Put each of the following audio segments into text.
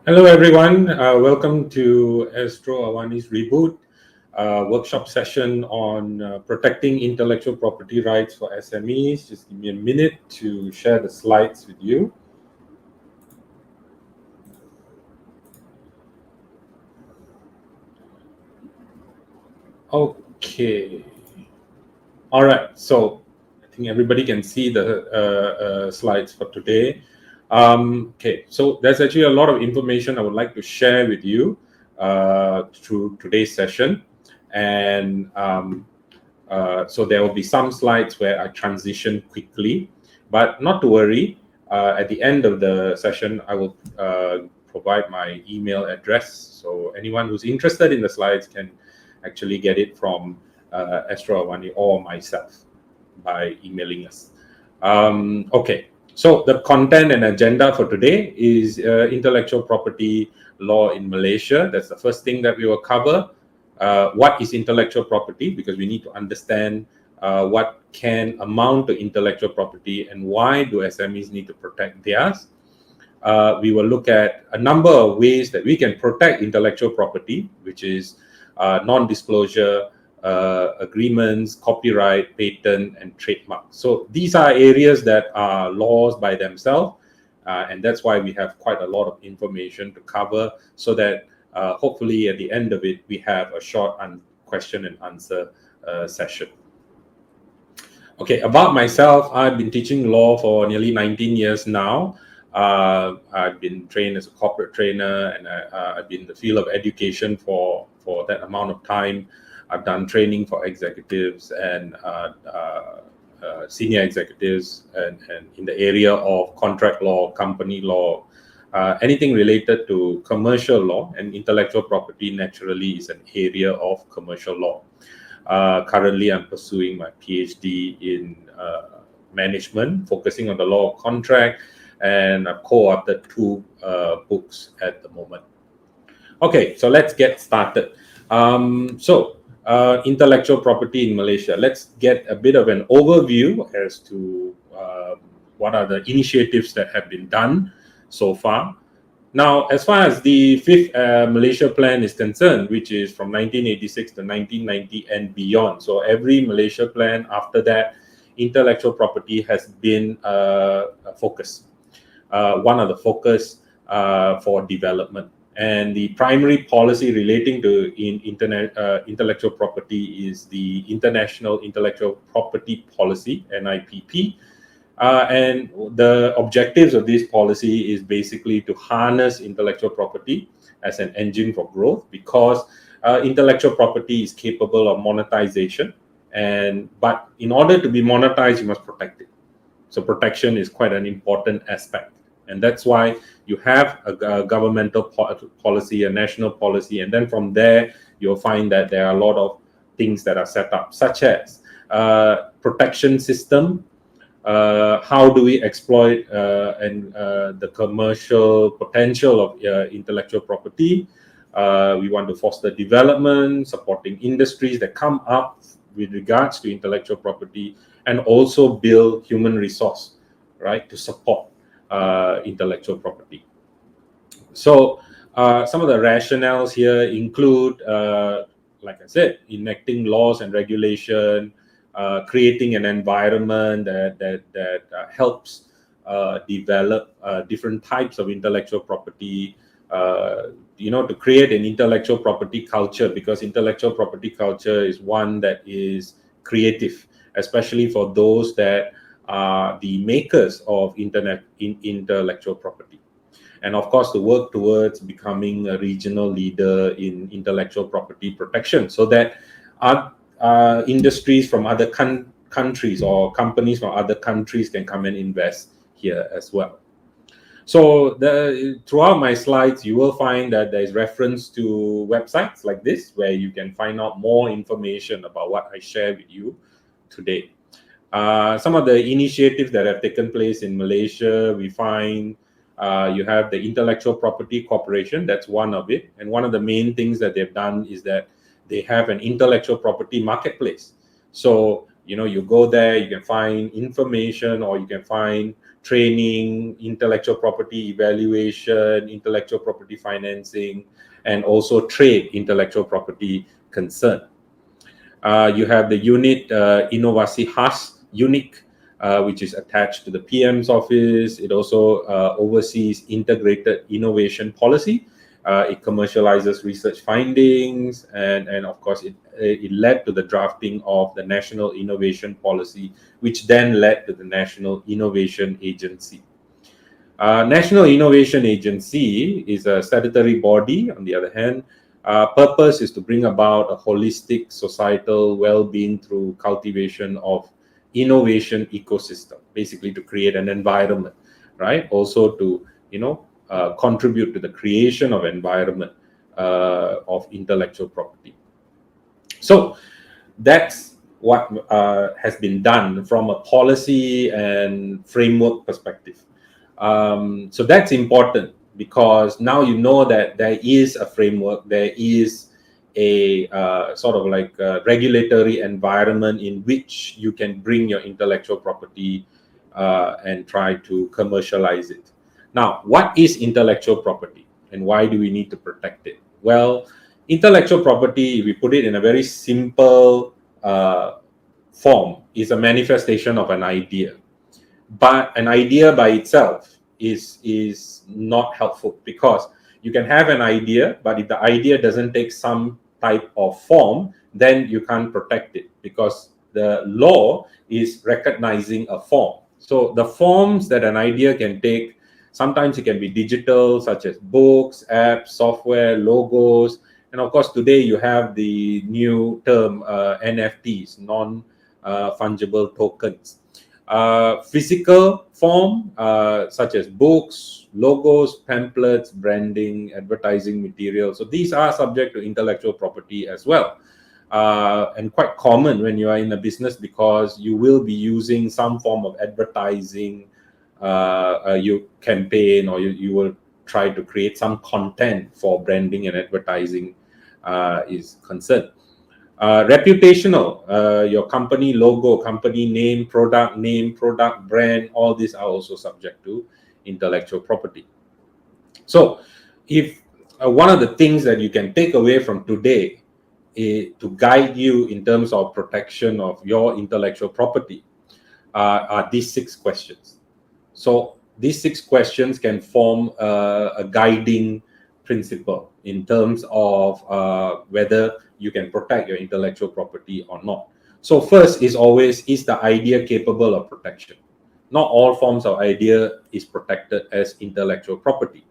Hello everyone, welcome to Astro AWANI's Reboot workshop session on protecting intellectual property rights for SMEs. Just give me a minute to share the slides with you. Okay. All right, so I think everybody can see the slides for today. Okay, so there's actually a lot of information I would like to share with you through today's session. And so there will be some slides where I transition quickly, but not to worry. At the end of the session, I will provide my email address. So anyone who's interested in the slides can actually get it from Astro AWANI or myself by emailing us. Okay, so the content and agenda for today is intellectual property law in Malaysia. That's the first thing that we will cover. What is intellectual property? Because we need to understand what can amount to intellectual property and why do SMEs need to protect theirs. We will look at a number of ways that we can protect intellectual property, which is non-disclosure agreements, copyright, patent, and trademark. So these are areas that are laws by themselves, and that's why we have quite a lot of information to cover so that hopefully at the end of it, we have a short question and answer session. Okay, about myself, I've been teaching law for nearly 19 years now. I've been trained as a corporate trainer, and I've been in the field of education for that amount of time. I've done training for executives and senior executives and in the area of contract law, company law, anything related to commercial law, and intellectual property naturally is an area of commercial law. Currently, I'm pursuing my PhD in management, focusing on the law of contract, and I've co-authored 2 books at the moment. Okay, so let's get started. Intellectual property in Malaysia. Let's get a bit of an overview as to what are the initiatives that have been done so far. Now, as far as the 5th Malaysia Plan is concerned, which is from 1986 to 1990 and beyond, so every Malaysia Plan after that, intellectual property has been a focus, one of the focus for development. And the primary policy relating to intellectual property is the International Intellectual Property Policy, NIPP. And the objectives of this policy is basically to harness intellectual property as an engine for growth, because intellectual property is capable of monetization. But in order to be monetized, you must protect it. So protection is quite an important aspect. And that's why you have a governmental policy, a national policy, and then from there, you'll find that there are a lot of things that are set up, such as protection system, how do we exploit the commercial potential of intellectual property. We want to foster development, supporting industries that come up with regards to intellectual property, and also build human resource, right, to support intellectual property. So some of the rationales here include, like I said, enacting laws and regulation, creating an environment that helps develop different types of intellectual property, to create an intellectual property culture, because intellectual property culture is one that is creative, especially for those that are the makers of intellectual property. And of course, to work towards becoming a regional leader in intellectual property protection, so that industries from other countries or companies from other countries can come and invest here as well. So throughout my slides, you will find that there is reference to websites like this, where you can find out more information about what I share with you today. Some of the initiatives that have taken place in Malaysia, we find you have the Intellectual Property Corporation. That's one of it. And one of the main things that they've done is that they have an intellectual property marketplace. So You go there, you can find information, or you can find training, intellectual property evaluation, intellectual property financing, and also trade intellectual property concern. You have the unit Inovasi Khas Unique, which is attached to the PM's office. It also oversees integrated innovation policy. It commercializes research findings, and of course, it led to the drafting of the National Innovation Policy, which then led to the National Innovation Agency. National Innovation Agency is a statutory body, on the other hand. Purpose is to bring about a holistic societal well-being through cultivation of innovation ecosystem, basically to create an environment, right? Also to, contribute to the creation of environment of intellectual property. So that's what has been done from a policy and framework perspective. So that's important, because now you know that there is a framework, there is a sort of like a regulatory environment in which you can bring your intellectual property and try to commercialize it. Now, what is intellectual property and why do we need to protect it? Well, intellectual property, if we put it in a very simple form, is a manifestation of an idea. But an idea by itself is not helpful, because you can have an idea, but if the idea doesn't take some type of form, then you can't protect it, because the law is recognizing a form. So the forms that an idea can take, sometimes it can be digital, such as books, apps, software, logos, and of course today you have the new term NFTs, non-fungible tokens. Physical form, such as books, logos, pamphlets, branding, advertising material. So these are subject to intellectual property as well, and quite common when you are in a business, because you will be using some form of advertising, you campaign, or you will try to create some content for branding and advertising is concerned. Reputational, your company logo, company name, product brand, all these are also subject to intellectual property. So if one of the things that you can take away from today to guide you in terms of protection of your intellectual property are these 6 questions. So these 6 questions can form a guiding principle in terms of whether you can protect your intellectual property or not. So first is always, is the idea capable of protection? Not all forms of idea is protected as intellectual property,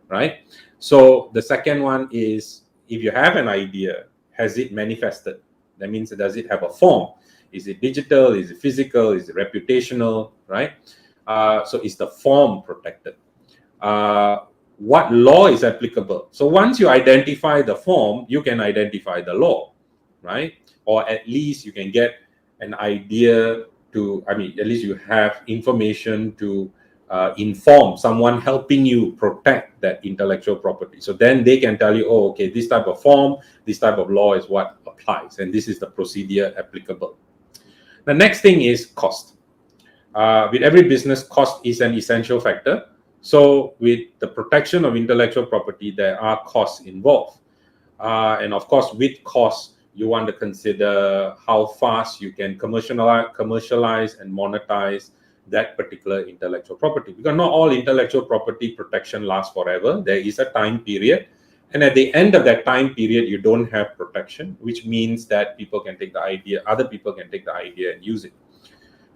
right? So the second one is, if you have an idea, has it manifested? That means, does it have a form? Is it digital? Is it physical? Is it reputational, right? So is the form protected? What law is applicable? So once you identify the form, you can identify the law, right? Or at least you can get an idea to, at least you have information to inform someone helping you protect that intellectual property. So then they can tell you, oh, okay, this type of form, this type of law is what applies, and this is the procedure applicable. The next thing is cost. With every business, cost is an essential factor. So with the protection of intellectual property, there are costs involved. And of course, with costs, you want to consider how fast you can commercialize and monetize that particular intellectual property. Because not all intellectual property protection lasts forever. There is a time period. And at the end of that time period, you don't have protection, which means that people can take the idea, other people can take the idea and use it.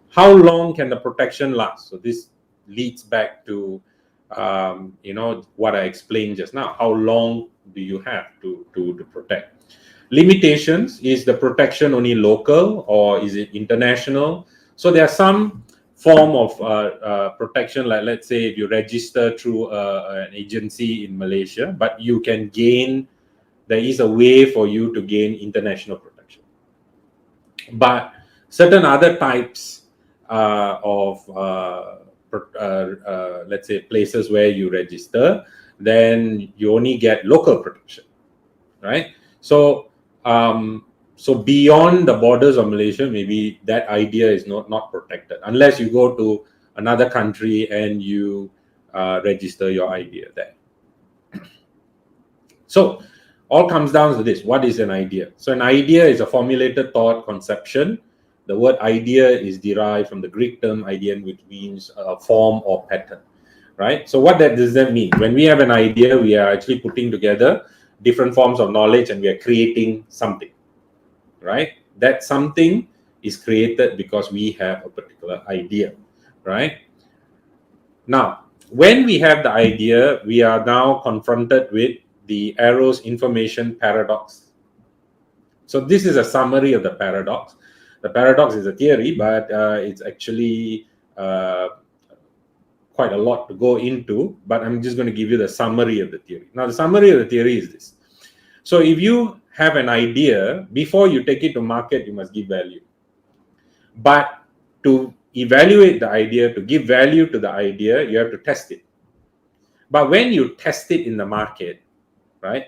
How long can the protection last? So this leads back to what I explained just now. How long do you have to protect? Limitations, is the protection only local or is it international? So there are some form of protection, like let's say if you register through an agency in Malaysia, but you can gain, there is a way for you to gain international protection. But certain other types of let's say places where you register, then you only get local protection, right? So So beyond the borders of Malaysia, maybe that idea is not protected unless you go to another country and you register your idea there. So all comes down to this: what is an idea? So an idea is a formulated thought conception. The word idea is derived from the Greek term ideon, which means form or pattern, right? So what does that mean? When we have an idea, we are actually putting together different forms of knowledge and we are creating something, right? That something is created because we have a particular idea, right? Now, when we have the idea, we are now confronted with the Arrow's information paradox. So this is a summary of the paradox. The paradox is a theory, but it's actually quite a lot to go into, but I'm just going to give you the summary of the theory. Now, the summary of the theory is this. So if you have an idea, before you take it to market, you must give value. But to evaluate the idea, to give value to the idea, you have to test it. But when you test it in the market, right,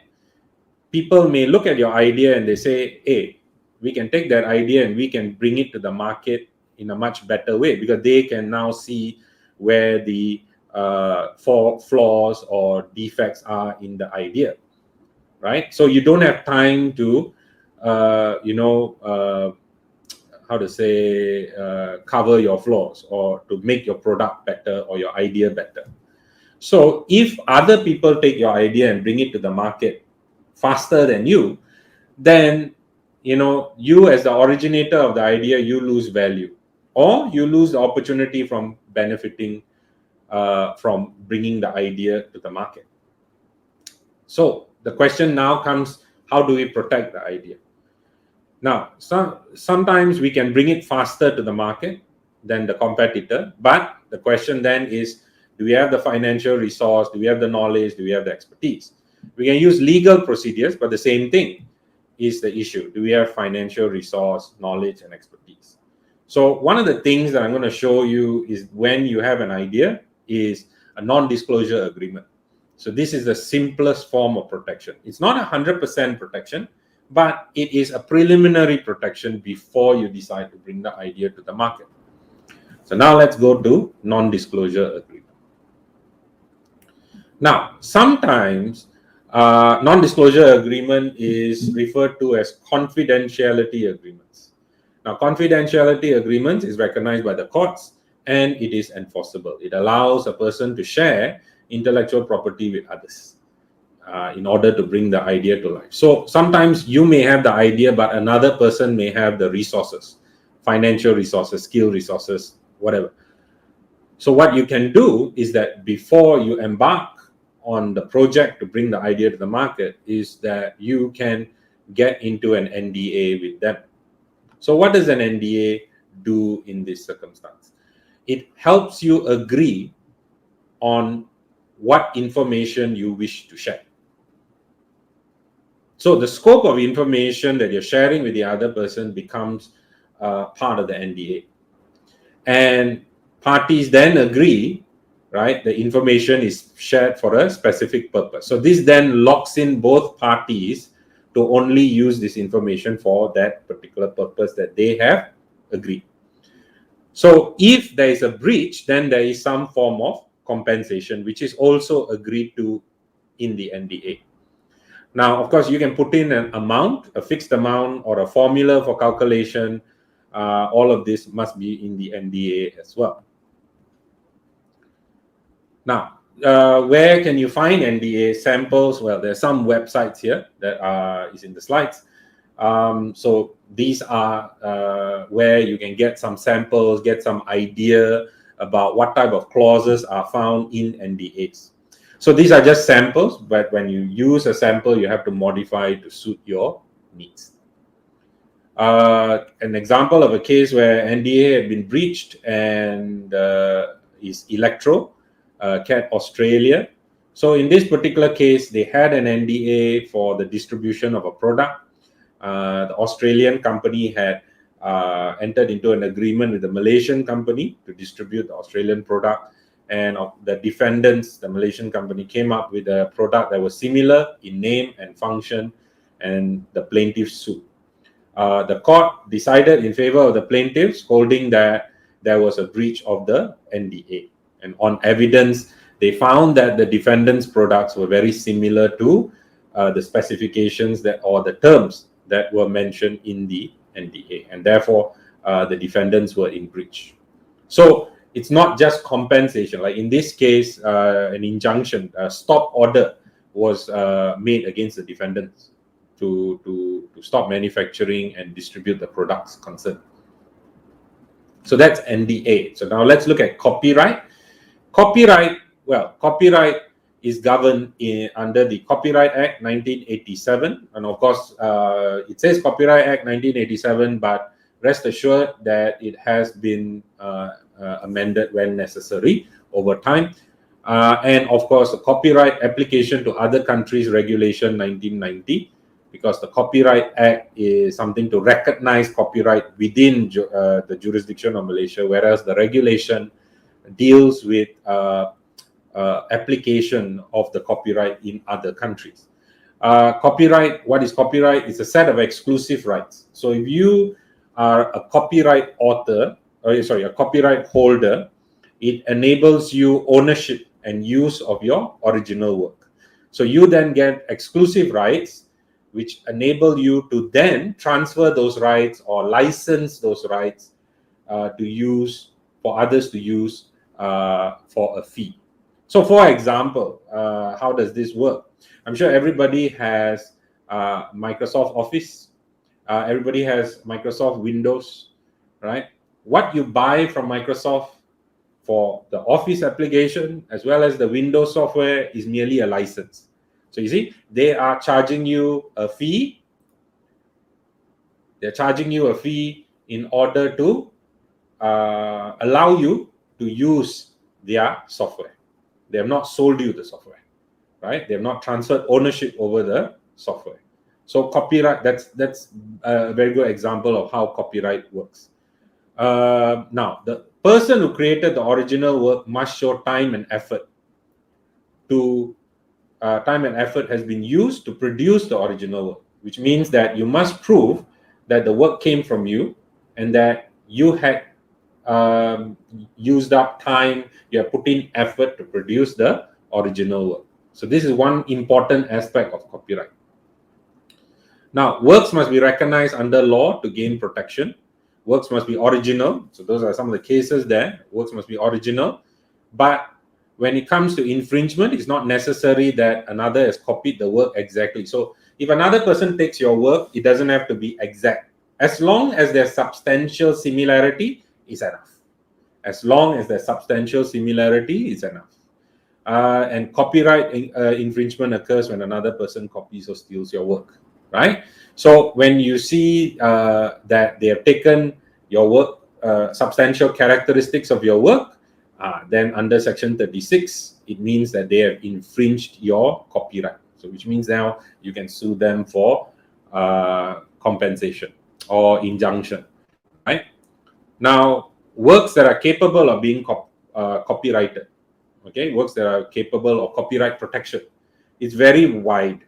people may look at your idea and they say, hey, we can take that idea and we can bring it to the market in a much better way, because they can now see where the flaws or defects are in the idea, right? So you don't have time to, how to say, cover your flaws or to make your product better or your idea better. So if other people take your idea and bring it to the market faster than you, then you as the originator of the idea, you lose value, or you lose the opportunity from benefiting from bringing the idea to the market. So the question now comes, how do we protect the idea? Now, sometimes we can bring it faster to the market than the competitor, but the question then is, do we have the financial resource? Do we have the knowledge? Do we have the expertise? We can use legal procedures, but the same thing is the issue. Do we have financial resource, knowledge, and expertise? So one of the things that I'm going to show you is, when you have an idea, is a non-disclosure agreement. So this is the simplest form of protection. It's not 100% protection, but it is a preliminary protection before you decide to bring the idea to the market. So now let's go to non-disclosure agreement. Now, sometimes non-disclosure agreement is referred to as confidentiality agreements. Now, confidentiality agreements is recognized by the courts and it is enforceable. It allows a person to share intellectual property with others in order to bring the idea to life. So sometimes you may have the idea, but another person may have the resources, financial resources, skill resources, whatever. So what you can do is that before you embark on the project to bring the idea to the market, is that you can get into an NDA with them. So what does an NDA do in this circumstance? It helps you agree on what information you wish to share. So the scope of information that you're sharing with the other person becomes part of the NDA. And parties then agree, right? The information is shared for a specific purpose. So this then locks in both parties to only use this information for that particular purpose that they have agreed. So if there is a breach, then there is some form of compensation, which is also agreed to in the NDA. Now, of course, you can put in an amount, a fixed amount, or a formula for calculation. All of this must be in the NDA as well. Now, where can you find NDA samples? Well, there are some websites here that is in the slides. So these are where you can get some samples, get some idea about what type of clauses are found in NDAs. So these are just samples, but when you use a sample, you have to modify to suit your needs. An example of a case where NDA had been breached and is Electro, CAT Australia. So in this particular case, they had an NDA for the distribution of a product. The Australian company had entered into an agreement with the Malaysian company to distribute the Australian product. And the defendants, the Malaysian company, came up with a product that was similar in name and function, and the plaintiff sued. the court decided in favor of the plaintiffs, holding that there was a breach of the NDA. And on evidence, they found that the defendants' products were very similar to the specifications that, or the terms that were mentioned in the NDA, and therefore the defendants were in breach. So it's not just compensation. Like in this case, an injunction, a stop order was made against the defendants to stop manufacturing and distribute the products concerned. So that's NDA. So now let's look at copyright. Copyright is governed under the Copyright Act 1987. And of course, it says Copyright Act 1987, but rest assured that it has been amended when necessary over time. And of course, the Copyright Application to Other Countries Regulation 1990, because the Copyright Act is something to recognize copyright within the jurisdiction of Malaysia, whereas the regulation deals with application of the copyright in other countries. Copyright, what is copyright? It's a set of exclusive rights. So if you are a copyright author, a copyright holder, it enables you ownership and use of your original work. So you then get exclusive rights, which enable you to then transfer those rights or license those rights to use, for others to use for a fee. So for example, how does this work? I'm sure everybody has Microsoft Office. Everybody has Microsoft Windows, right? What you buy from Microsoft for the Office application as well as the Windows software is merely a license. So you see, they are charging you a fee. They're charging you a fee in order to allow you to use their software. They have not sold you the software, right? They have not transferred ownership over the software. So copyright, that's a very good example of how copyright works. Now, the person who created the original work must show time and effort to time and effort has been used to produce the original work, which means that you must prove that the work came from you and that you had used up time, you have put in effort to produce the original work. So this is one important aspect of copyright. Now, works must be recognized under law to gain protection. Works must be original. So those are some of the cases there. Works must be original. But when it comes to infringement, it's not necessary that another has copied the work exactly. So if another person takes your work, it doesn't have to be exact. As long as there's substantial similarity, is enough. As long as there's substantial similarity, is enough. And copyright infringement occurs when another person copies or steals your work, right? So when you see that they have taken your work, substantial characteristics of your work, then under Section 36, it means that they have infringed your copyright. So which means now you can sue them for compensation or injunction, right? Now, works that are capable of being copyrighted, okay, works that are capable of copyright protection, it's very wide.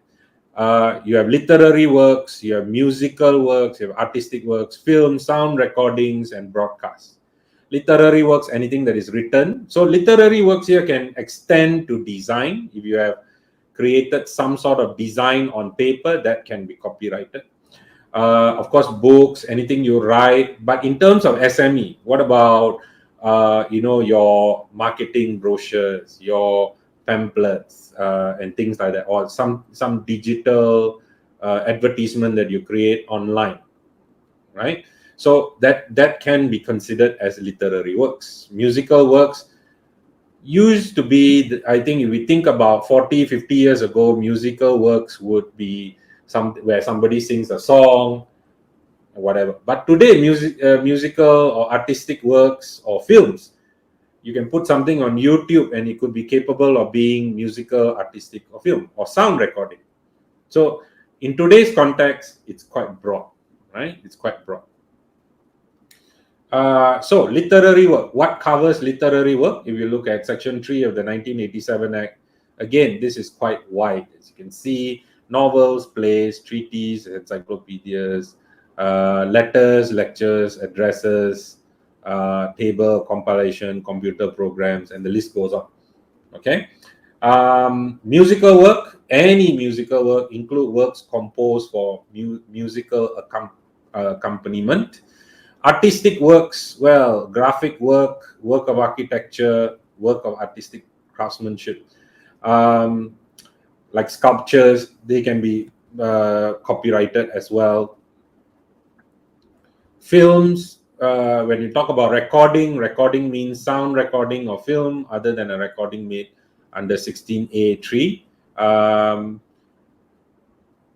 You have literary works, you have musical works, you have artistic works, film, sound recordings, and broadcasts. Literary works, anything that is written. So literary works here can extend to design. If you have created some sort of design on paper, that can be copyrighted. Of course, books, anything you write. But in terms of SME, what about your marketing brochures, your pamphlets, and things like that, or some digital advertisement that you create online, right? So that can be considered as literary works. Musical works used to be, I think if we think about 40, 50 years ago, musical works would be where somebody sings a song or whatever. But today, musical or artistic works or films, you can put something on YouTube and it could be capable of being musical, artistic, or film, or sound recording. So in today's context, it's quite broad, right? It's quite broad. So literary work, what covers literary work? If you look at Section 3 of the 1987 Act, again, this is quite wide. As you can see, novels, plays, treatises, encyclopedias, letters, lectures, addresses, table, compilation, computer programs, and the list goes on. Okay. Musical work, any musical work, include works composed for musical accompaniment. Artistic works, well, graphic work, work of architecture, work of artistic craftsmanship, like sculptures, they can be copyrighted as well. Films, when you talk about recording means sound recording of film other than a recording made under 16A3.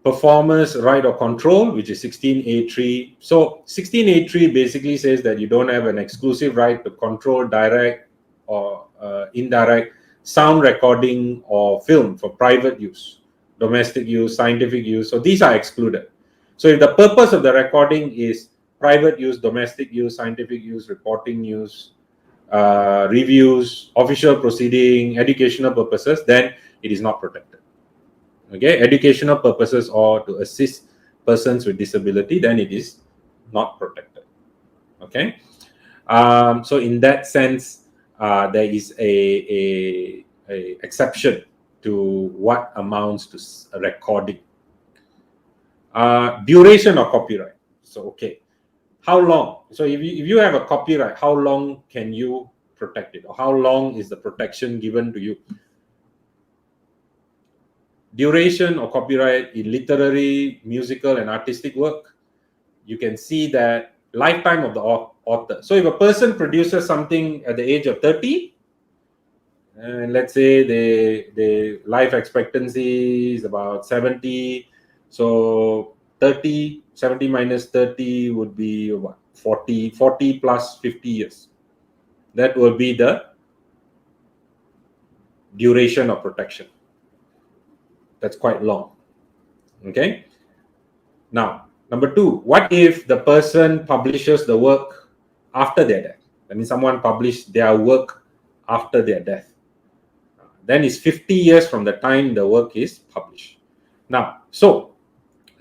Performance right or control, which is 16A3. So 16A3 basically says that you don't have an exclusive right to control direct or indirect sound recording or film for private use, domestic use, scientific use. So these are excluded. So if the purpose of the recording is private use, domestic use, scientific use, reporting use, reviews, official proceeding, educational purposes, then it is not protected. Okay, educational purposes or to assist persons with disability, then it is not protected. Okay, so in that sense, there is a exception to what amounts to a recording. Duration of copyright. So okay, how long? So if you have a copyright, how long can you protect it, or how long is the protection given to you? Duration of copyright in literary, musical, and artistic work, you can see that lifetime of the author. So if a person produces something at the age of 30, and let's say the life expectancy is about 70, so 70 minus 30 would be what, 40 plus 50 years. That will be the duration of protection. That's quite long. Okay. Now, number two, what if the person publishes the work after their death? That means someone published their work after their death. Then it's 50 years from the time the work is published. Now, so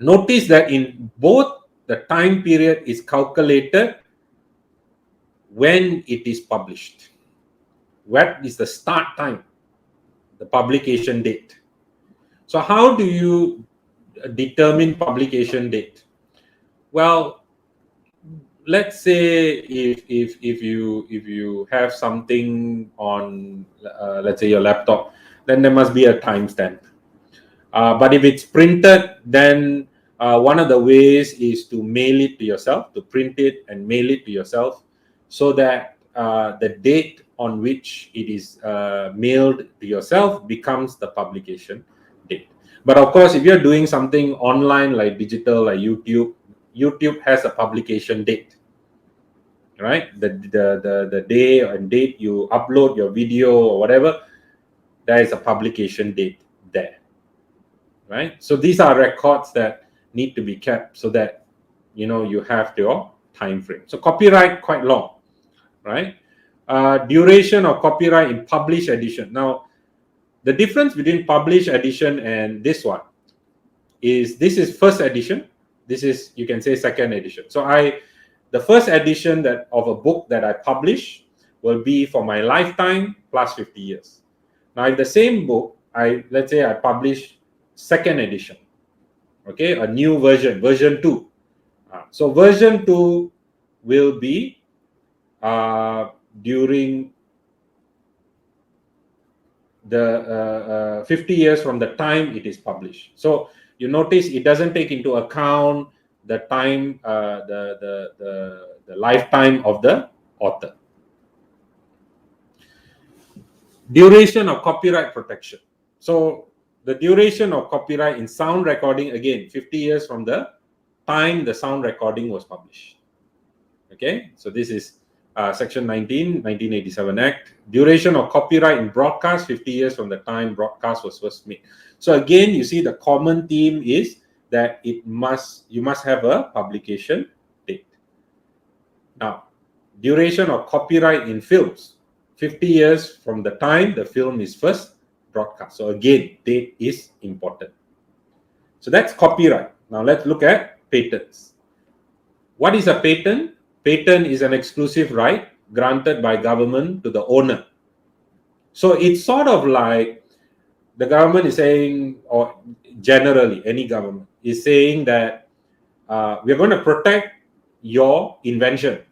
notice that in both the time period is calculated when it is published. What is the start time? The publication date. So how do you determine publication date? Well, let's say if you have something on let's say your laptop, then there must be a timestamp. But if it's printed, then one of the ways is to mail it to yourself, to print it and mail it to yourself, so that the date on which it is mailed to yourself becomes the publication date. But of course, if you're doing something online like digital, like YouTube has a publication date, right? The day and date you upload your video or whatever, there is a publication date there, right? So these are records that need to be kept so that you have your time frame. So copyright quite long, right? Duration of copyright in published edition. Now, the difference between published edition and this one is this is first edition. This is, you can say, second edition. So the first edition of a book that I publish will be for my lifetime plus 50 years. Now, if the same book, let's say I publish second edition, okay, a new version 2. So version 2 will be during the 50 years from the time it is published. So you notice it doesn't take into account the time, the lifetime of the author. Duration of copyright protection. So the duration of copyright in sound recording, again, 50 years from the time the sound recording was published. Okay, so this is Section 19, 1987 Act. Duration of copyright in broadcast, 50 years from the time broadcast was first made. So again, you see the common theme is that you must have a publication date. Now, duration of copyright in films, 50 years from the time the film is first broadcast. So again, date is important. So that's copyright. Now let's look at patents. What is a patent? Patent is an exclusive right granted by government to the owner. So it's sort of like the government is saying, or generally any government is saying that we're going to protect your invention.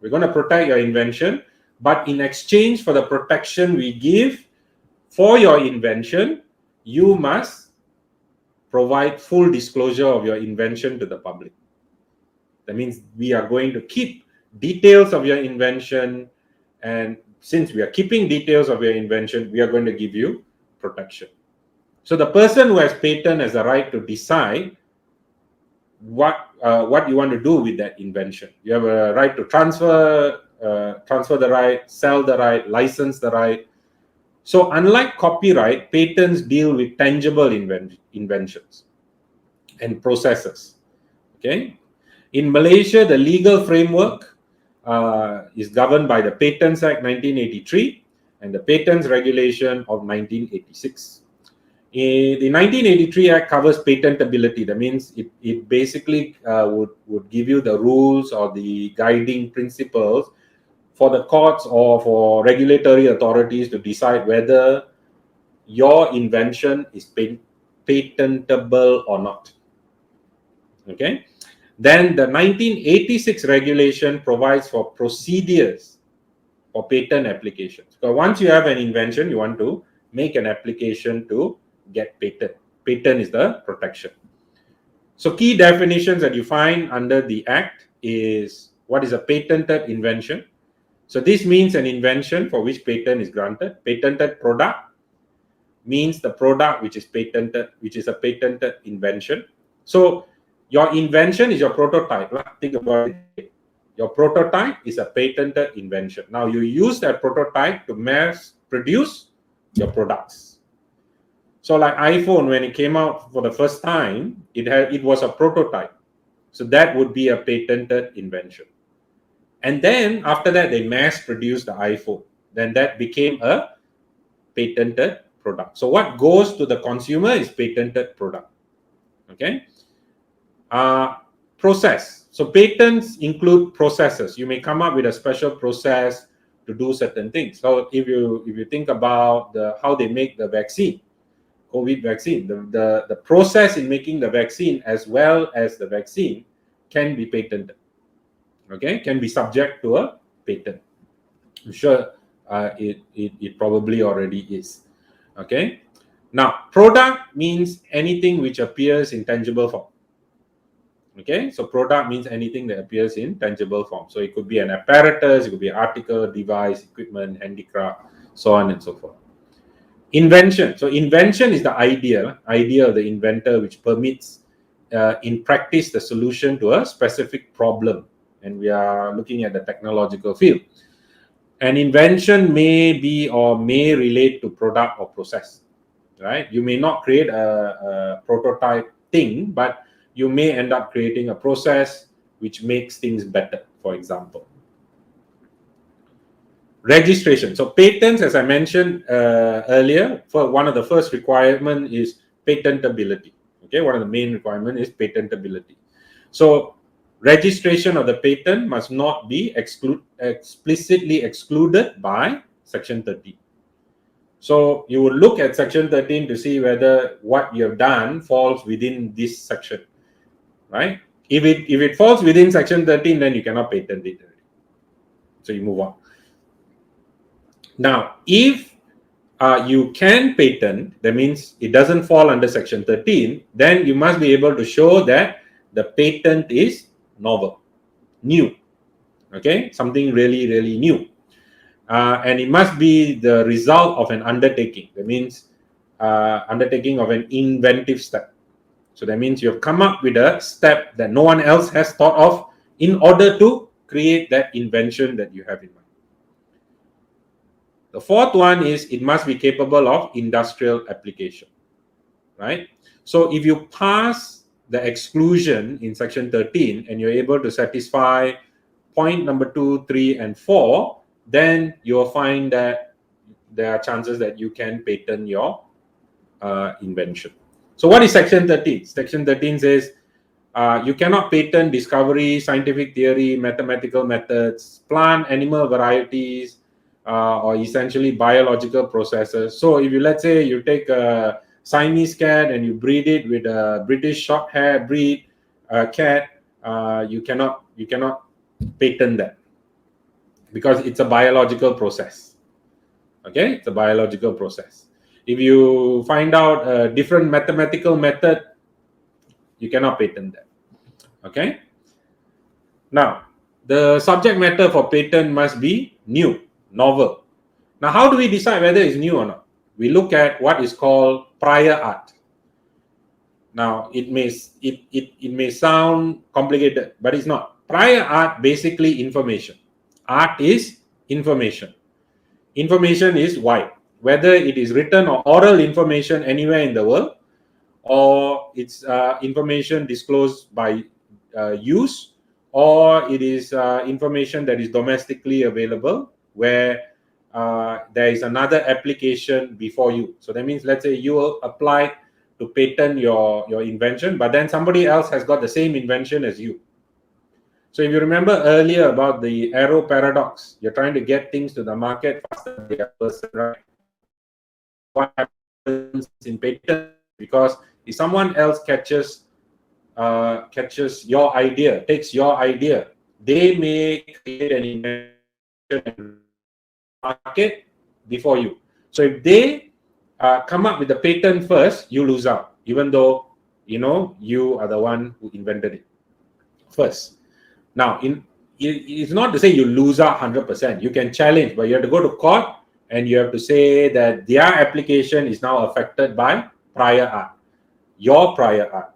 We're going to protect your invention, but in exchange for the protection we give for your invention, you must provide full disclosure of your invention to the public. That means we are going to keep details of your invention, and since we are keeping details of your invention, we are going to give you protection. So the person who has patent has the right to decide what you want to do with that invention. You have a right to transfer the right, sell the right, license the right. So unlike copyright, patents deal with tangible inventions and processes. Okay. In Malaysia, the legal framework is governed by the Patents Act 1983 and the Patents Regulation of 1986. The 1983 Act covers patentability. That means it basically would give you the rules or the guiding principles for the courts or for regulatory authorities to decide whether your invention is patentable or not. Okay. Then the 1986 regulation provides for procedures for patent applications. So once you have an invention, you want to make an application to get patent. Patent is the protection. So key definitions that you find under the Act is what is a patented invention. So this means an invention for which patent is granted. Patented product means the product which is patented, which is a patented invention. So your invention is your prototype. Think about it. Your prototype is a patented invention. Now you use that prototype to mass produce your products. So like iPhone, when it came out for the first time, it was a prototype. So that would be a patented invention. And then after that, they mass produced the iPhone. Then that became a patented product. So what goes to the consumer is patented product. Okay. Process. So patents include processes. You may come up with a special process to do certain things. So if you think about how they make the vaccine, COVID vaccine, the process in making the vaccine as well as the vaccine can be patented. Okay, can be subject to a patent. I'm sure it probably already is. Okay. Now, product means anything which appears in tangible form. Okay, so product means anything that appears in tangible form. So it could be an apparatus, it could be an article, device, equipment, handicraft, so on and so forth. Invention. So invention is the idea of the inventor which permits in practice the solution to a specific problem. And we are looking at the technological field. An invention may be or may relate to product or process, right? You may not create a prototype thing, but you may end up creating a process which makes things better, for example. Registration. So patents, as I mentioned earlier, for one of the first requirement is patentability. Okay, one of the main requirements is patentability. So registration of the patent must not be explicitly excluded by Section 13. So you will look at Section 13 to see whether what you have done falls within this section, right? If it falls within Section 13, then you cannot patent it. So you move on. Now, if you can patent, that means it doesn't fall under Section 13, then you must be able to show that the patent is novel, new, okay, something really, really new. And it must be the result of an undertaking. That means undertaking of an inventive step. So that means you've come up with a step that no one else has thought of in order to create that invention that you have in mind. The fourth one is it must be capable of industrial application, right? So if you pass the exclusion in Section 13 and you're able to satisfy point number 2, 3, and 4, then you'll find that there are chances that you can patent your invention. So what is Section 13? Section 13 says You cannot patent discovery, scientific theory, mathematical methods, plant, animal varieties, or essentially biological processes. So if you, let's say you take a Siamese cat and you breed it with a British short hair breed cat, you cannot patent that because it's a biological process. Okay, it's a biological process. If you find out a different mathematical method, you cannot patent that. Okay. Now, the subject matter for patent must be new, novel. Now, how do we decide whether it's new or not? We look at what is called prior art. Now, it may sound complicated, but it's not. Prior art, basically information. Art is information. Information is wide, whether it is written or oral information anywhere in the world, or it's information disclosed by use, or it is information that is domestically available where there is another application before you. So that means, let's say you apply to patent your invention, but then somebody else has got the same invention as you. So if you remember earlier about the arrow paradox, you're trying to get things to the market faster than the other person, right? What happens in patent? Because if someone else catches your idea, takes your idea, they may create an invention market before you. So if they come up with the patent first, you lose out, even though you are the one who invented it first. Now, it's not to say you lose out 100%. You can challenge, but you have to go to court and you have to say that their application is now affected by prior art. Your prior art,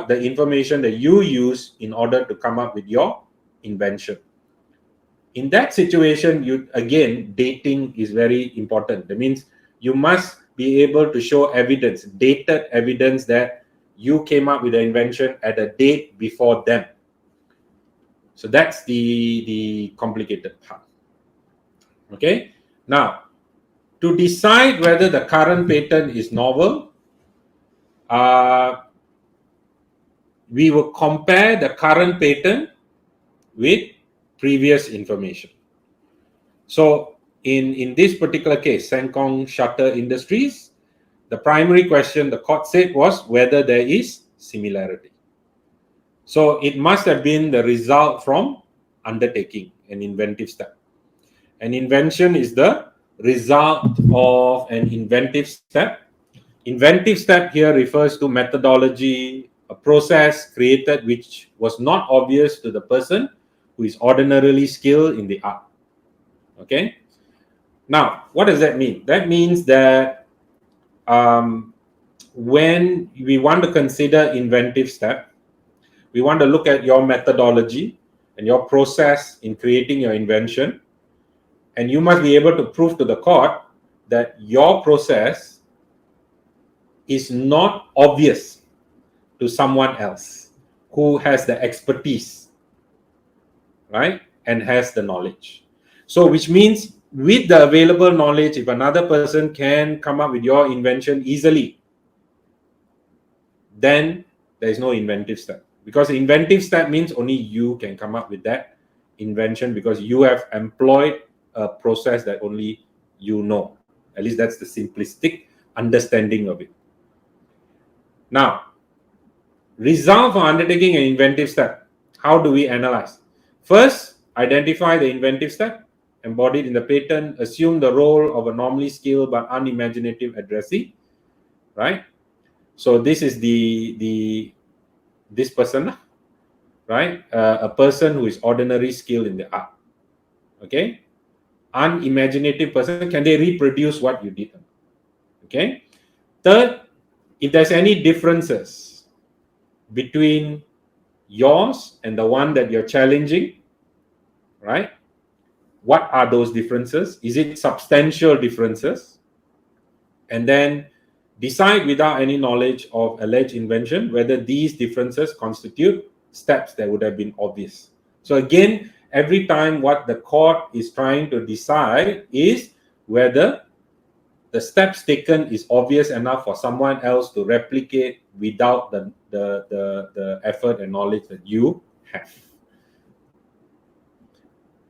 the information that you use in order to come up with your invention. In that situation, dating is very important. That means you must be able to show evidence, dated evidence that you came up with the invention at a date before them. So that's the complicated part. Okay. Now, to decide whether the current patent is novel, we will compare the current patent with previous information. So in this particular case, Sengkong Shutter Industries, the primary question the court said was whether there is similarity. So it must have been the result from undertaking an inventive step. An invention is the result of an inventive step. Inventive step here refers to methodology, a process created which was not obvious to the person who is ordinarily skilled in the art. Okay. Now, what does that mean? That means that when we want to consider inventive step, we want to look at your methodology and your process in creating your invention. And you must be able to prove to the court that your process is not obvious to someone else who has the expertise, right? And has the knowledge. So which means with the available knowledge, if another person can come up with your invention easily, then there is no inventive step. Because inventive step means only you can come up with that invention because you have employed a process that only you know. At least that's the simplistic understanding of it. Now, result for undertaking an inventive step. How do we analyze? First, identify the inventive step embodied in the patent, assume the role of a normally skilled but unimaginative addressee, right? So this is this person, right? A person who is ordinary skilled in the art. Okay, unimaginative person. Can they reproduce what you did? Okay. Third, if there's any differences between yours and the one that you're challenging, right? What are those differences? Is it substantial differences? And then decide without any knowledge of alleged invention whether these differences constitute steps that would have been obvious. So again, every time what the court is trying to decide is whether the steps taken is obvious enough for someone else to replicate without the effort and knowledge that you have.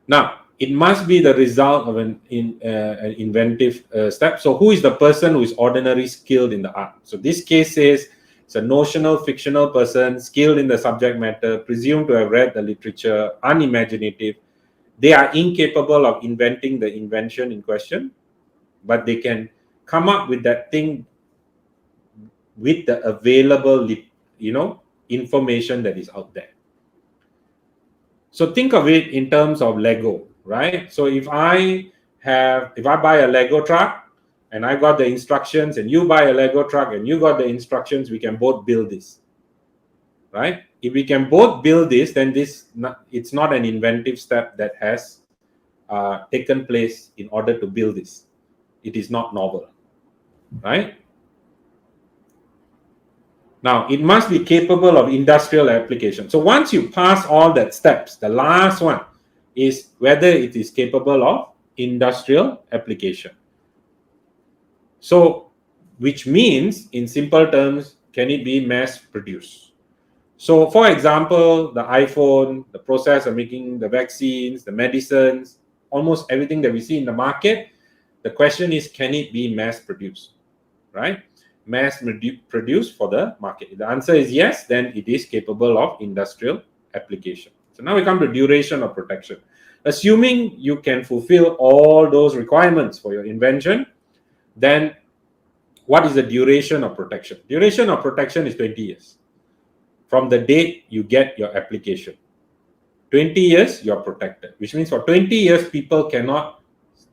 Now, it must be the result of an inventive step. So who is the person who is ordinarily skilled in the art? So this case says it's a notional, fictional person, skilled in the subject matter, presumed to have read the literature, unimaginative. They are incapable of inventing the invention in question, but they can come up with that thing with the available, information that is out there. So think of it in terms of Lego, right? So if I buy a Lego truck and I got the instructions, and you buy a Lego truck and you got the instructions, we can both build this, right? If we can both build this, then it's not an inventive step that has taken place in order to build this. It is not novel, right? Now, it must be capable of industrial application. So once you pass all that steps, the last one is whether it is capable of industrial application. So, which means, in simple terms, can it be mass produced? So, for example, the iPhone, the process of making the vaccines, the medicines, almost everything that we see in the market, the question is, can it be mass produced, right? Mass produced for the market. If the answer is yes, then it is capable of industrial application. So now we come to duration of protection. Assuming you can fulfill all those requirements for your invention, then what is the duration of protection? Duration of protection is 20 years. From the date you get your application. 20 years, you're protected, which means for 20 years, people cannot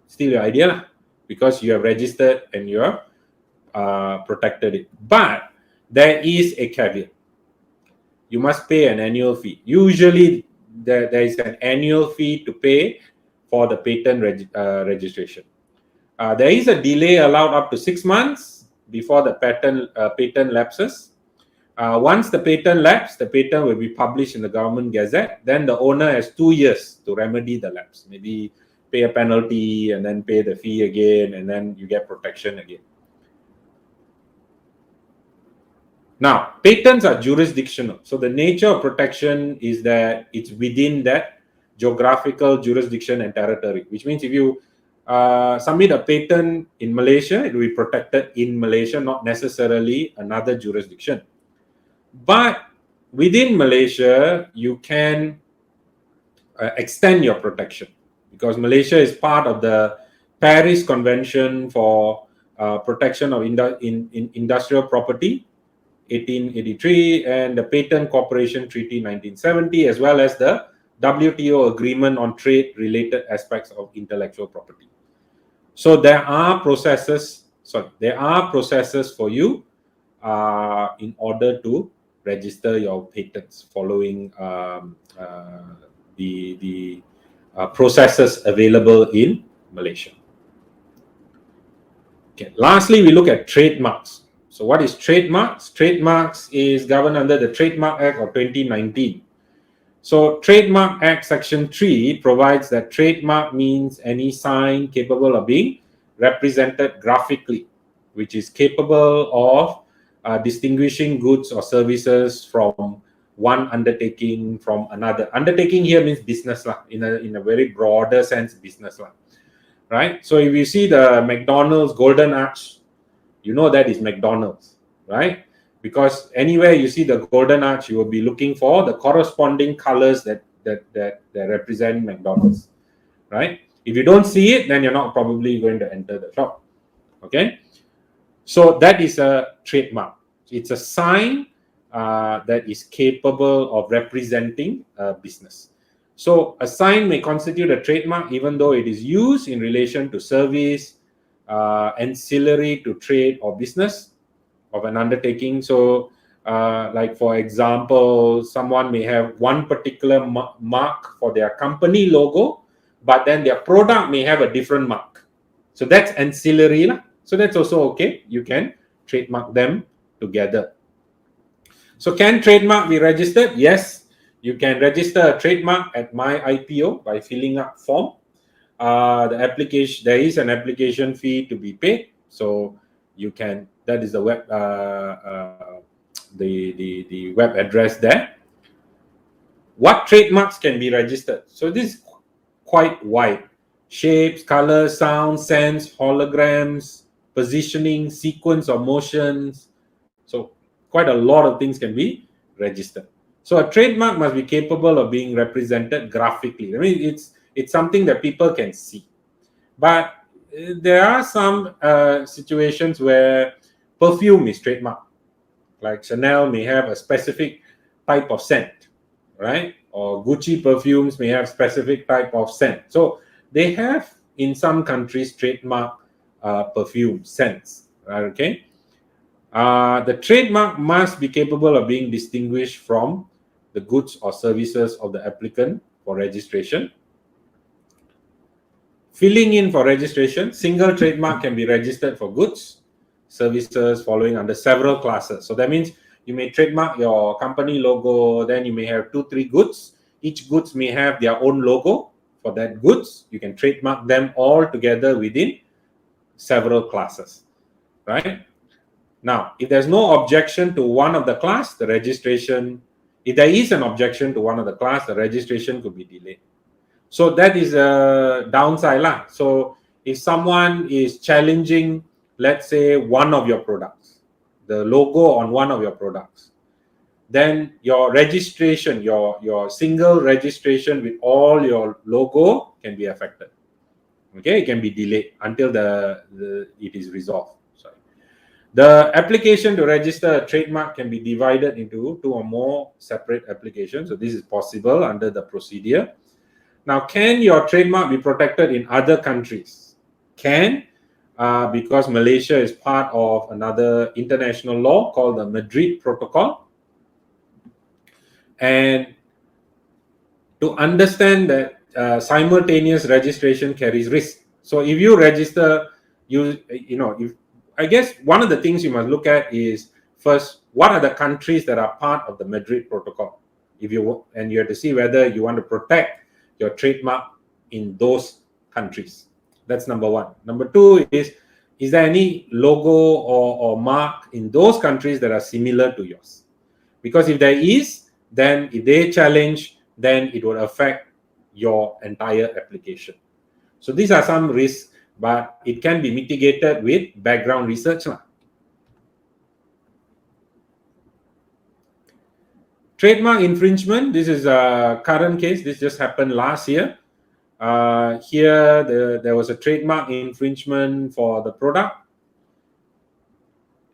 steal your idea because you have registered and you have protected it. But there is a caveat. You must pay an annual fee. Usually, there is an annual fee to pay for the patent registration. There is a delay allowed up to 6 months before the patent lapses. Once the patent lapses, the patent will be published in the government gazette. Then the owner has 2 years to remedy the lapse. Maybe pay a penalty and then pay the fee again, and then you get protection again. Now, patents are jurisdictional. So the nature of protection is that it's within that geographical jurisdiction and territory, which means if you submit a patent in Malaysia, it will be protected in Malaysia, not necessarily another jurisdiction. But within Malaysia, you can extend your protection because Malaysia is part of the Paris Convention for protection of industrial property, 1883, and the Patent Corporation Treaty 1970, as well as the WTO Agreement on Trade-Related Aspects of Intellectual Property. So there are processes for you in order to register your patents following the processes available in Malaysia. Okay. Lastly, we look at trademarks. So what is trademarks? Trademarks is governed under the Trademark Act of 2019. So Trademark Act Section 3 provides that trademark means any sign capable of being represented graphically, which is capable of distinguishing goods or services from one undertaking from another. Undertaking here means business in a very broader sense, business right? So if you see the McDonald's Golden Arch, you know that is McDonald's, right? Because anywhere you see the Golden Arch, you will be looking for the corresponding colors that represent McDonald's, right? If you don't see it, then you're not probably going to enter the shop, okay? So that is a trademark. It's a sign that is capable of representing a business. So a sign may constitute a trademark even though it is used in relation to service, ancillary to trade or business of an undertaking. So like for example, someone may have one particular mark for their company logo, but then their product may have a different mark. So that's ancillary. So that's also okay. You can trademark them together. So can trademark be registered? Yes, you can register a trademark at My IPO by filling up form. There is an application fee to be paid. So you can, that is the web the web address there. What trademarks can be registered? So this is quite wide. Shapes, colors, sound, sense, holograms, positioning, sequence of motions. So quite a lot of things can be registered. So a trademark must be capable of being represented graphically. I mean, it's something that people can see. But there are some situations where perfume is trademarked. Like Chanel may have a specific type of scent, right? Or Gucci perfumes may have specific type of scent. So they have, in some countries, trademark perfume scents, right? Okay. The trademark must be capable of being distinguished from the goods or services of the applicant for registration. Filling in for registration, single trademark can be registered for goods, services following under several classes. So that means you may trademark your company logo, then you may have 2-3 goods. Each goods may have their own logo for that goods. You can trademark them all together within several classes, right? Now, if there's no objection to one of the class, the registration, if there is an objection to one of the class, the registration could be delayed. So that is a downside lah. So if someone is challenging, let's say, one of your products, the logo on one of your products, then your registration, your single registration with all your logo can be affected. Okay, it can be delayed until it is resolved. Sorry. The application to register a trademark can be divided into 2 or more separate applications. So this is possible under the procedure. Now, can your trademark be protected in other countries? Can, because Malaysia is part of another international law called the Madrid Protocol. And to understand that simultaneous registration carries risk. So if you register, I guess one of the things you must look at is, first, what are the countries that are part of the Madrid Protocol? You have to see whether you want to protect your trademark in those countries. That's number one. Number two is there any logo or mark in those countries that are similar to yours? Because if there is, then if they challenge, then it will affect your entire application. So these are some risks, but it can be mitigated with background research. Trademark infringement, this is a current case. This just happened last year. Here, there was a trademark infringement for the product,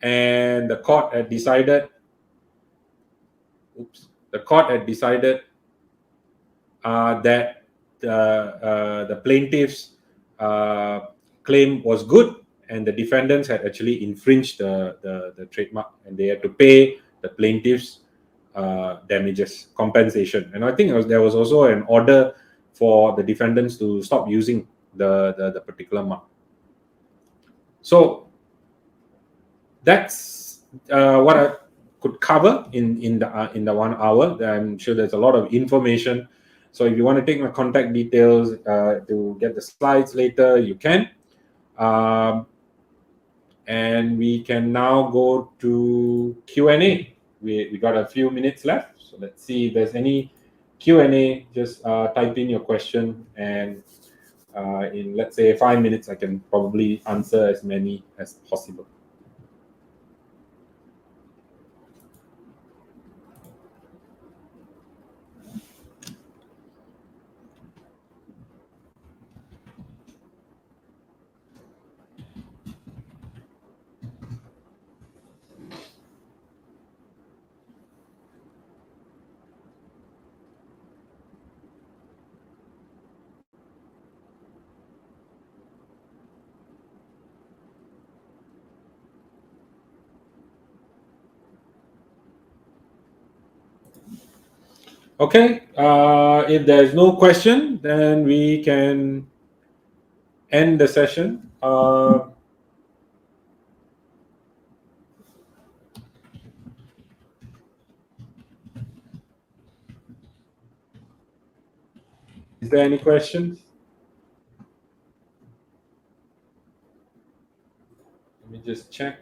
and the court had decided that the plaintiff's claim was good, and the defendants had actually infringed the trademark, and they had to pay the plaintiff's damages, compensation. And I think there was also an order for the defendants to stop using the particular mark. So that's what I could cover in the 1 hour. I'm sure there's a lot of information. So if you want to take my contact details to get the slides later, you can. And we can now go to Q&A. We got a few minutes left. So let's see if there's any Q&A. Just type in your question, and in, let's say, 5 minutes, I can probably answer as many as possible. Okay, if there's no question, then we can end the session. Is there any questions? Let me just check.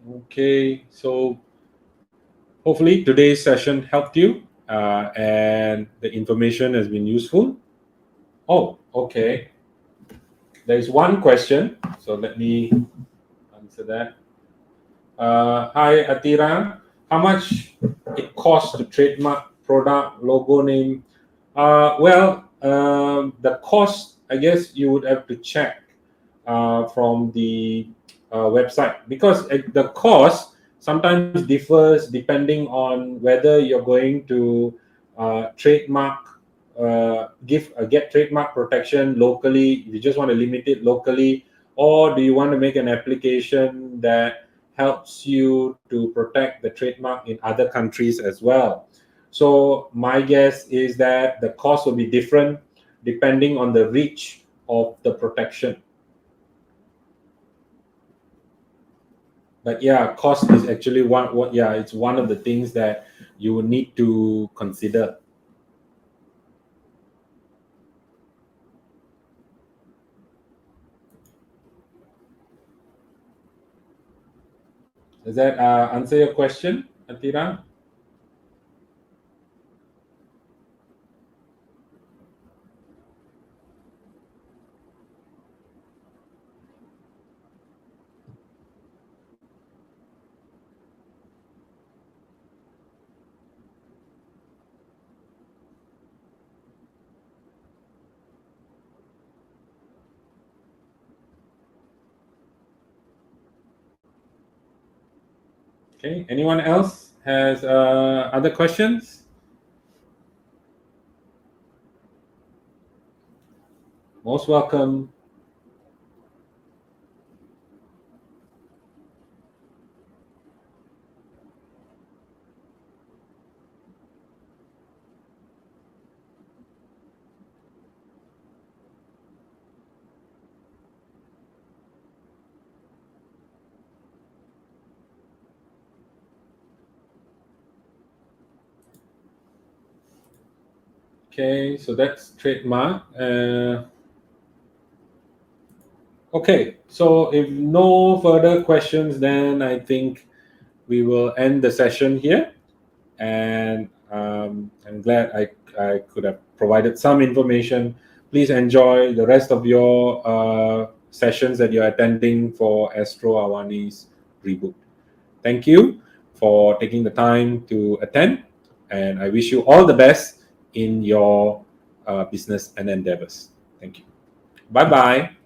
Okay, so hopefully today's session helped you and the information has been useful. Oh, okay. There's one question, so let me answer that. Hi, Atira. How much it costs to trademark product, logo name? The cost, I guess you would have to check from the website, because the cost sometimes differs depending on whether you're going to trademark, get trademark protection locally, if you just want to limit it locally, or do you want to make an application that helps you to protect the trademark in other countries as well. So my guess is that the cost will be different depending on the reach of the protection. But yeah, cost is actually it's one of the things that you will need to consider. Does that answer your question, Atira? Okay, anyone else has other questions? Most welcome. Okay, so that's trademark. Okay, so if no further questions, then I think we will end the session here. And I'm glad I could have provided some information. Please enjoy the rest of your sessions that you're attending for Astro AWANI's reboot. Thank you for taking the time to attend, and I wish you all the best in your business and endeavors. Thank you. Bye bye.